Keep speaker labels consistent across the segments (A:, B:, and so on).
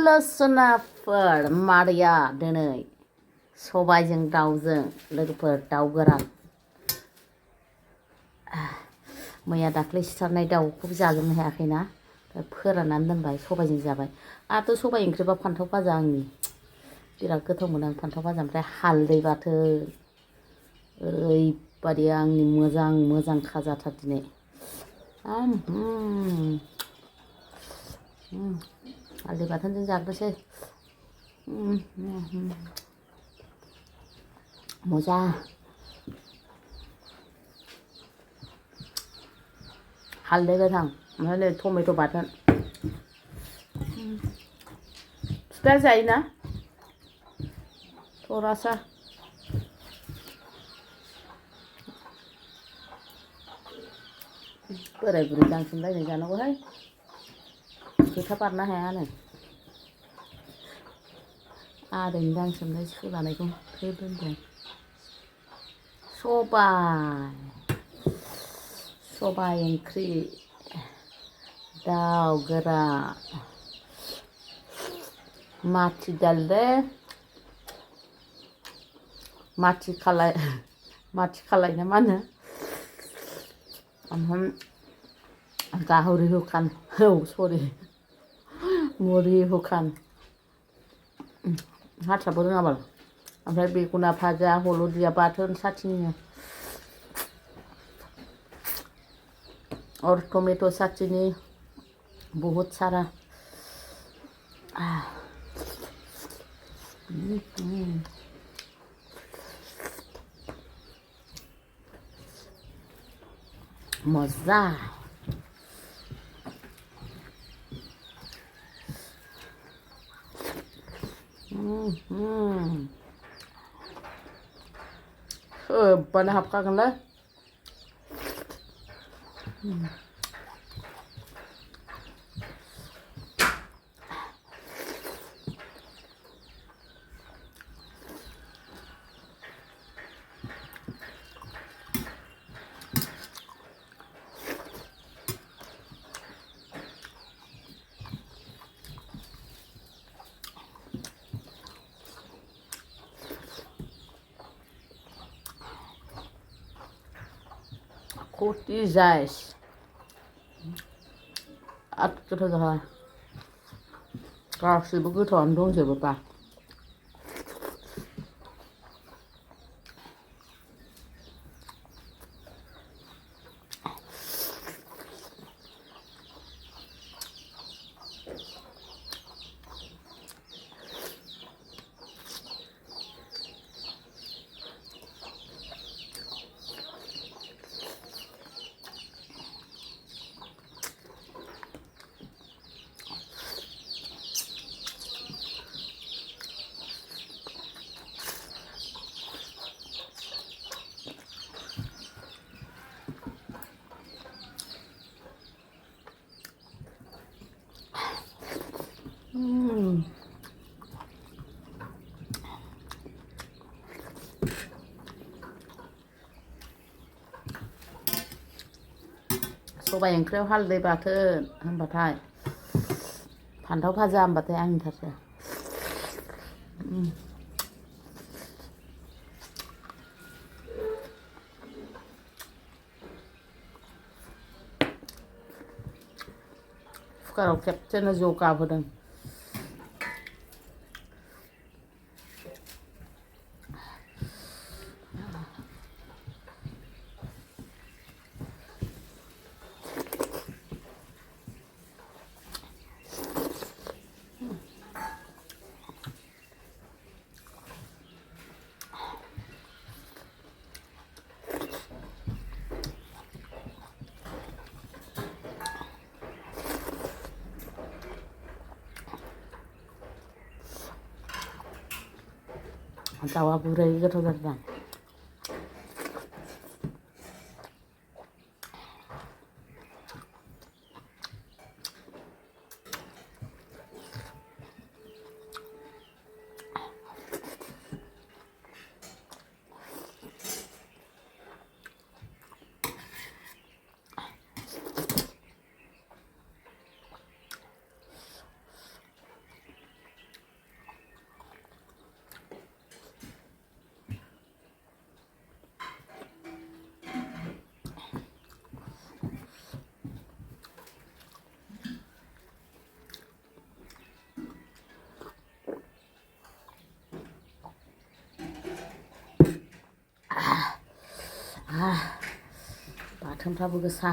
A: हेल' सोनाफोर मादैया दिनै सबाइजों दाउजों लोगोफोर दाउ गोरान मैया दाख्लै सिथारनाय दाउखौबो जाजोबनो हायाखैना फोराननानै दोनबाय सबाइजों जाबाय आरो सबाइ ओंख्रिबा फान्थाव भाजा आंनि बिराद गोथाव मोनो आं फान्थाव भाजा ओमफ्राय हालदै बाथोन ओरैबादि आंनि मोजां खाजाथार दिनै हालदै बाथोनजों जाग्रोसै मजा हालदै गोथां ओमफ्राय नै टमेट' बाथोन फिथा जायोना थरासा बोराय बुरै दांसोमलायनाय जानांगौहाय खोथा बारनो हायानो आदैनि दांसोमनाय सोलानायखौ दोनदों सबाइ ओंख्रि दाउ गोरान माथि दालदे माथि खालाय ना मा होनो ओमफ्राय गाहरि हुखान मुरि हुखान हारसाबो रोङाबाल ओमफ्राय बेगुना भाजा हलदिया बाथोन साथिनि और टमेट' साथिनि बहुत सारा मजा सोबानो हाबखागोनलै Kuti guys, गोथाव जाबाय गासिबो गोथावानो दंजोबोबा सबाइ ओंख्रियाव हालदै बाथोन होनबाथाय फान्थाव भाजा होनबाथाय आंनिथारसो कुकाराव खेबसेनो ज' गाबहोदों दाउआ गुरै गोथाव जादों बाथोनफ्राबो गोसा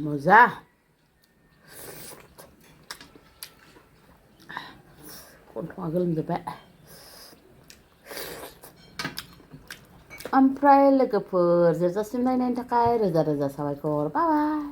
A: मोजा गन्थङा गोलोमजोब्बाय ओमफ्राय लोगोफोर जोबजासिम नायनायनि थाखाय रोजा रोजा साबायखर बाय बाय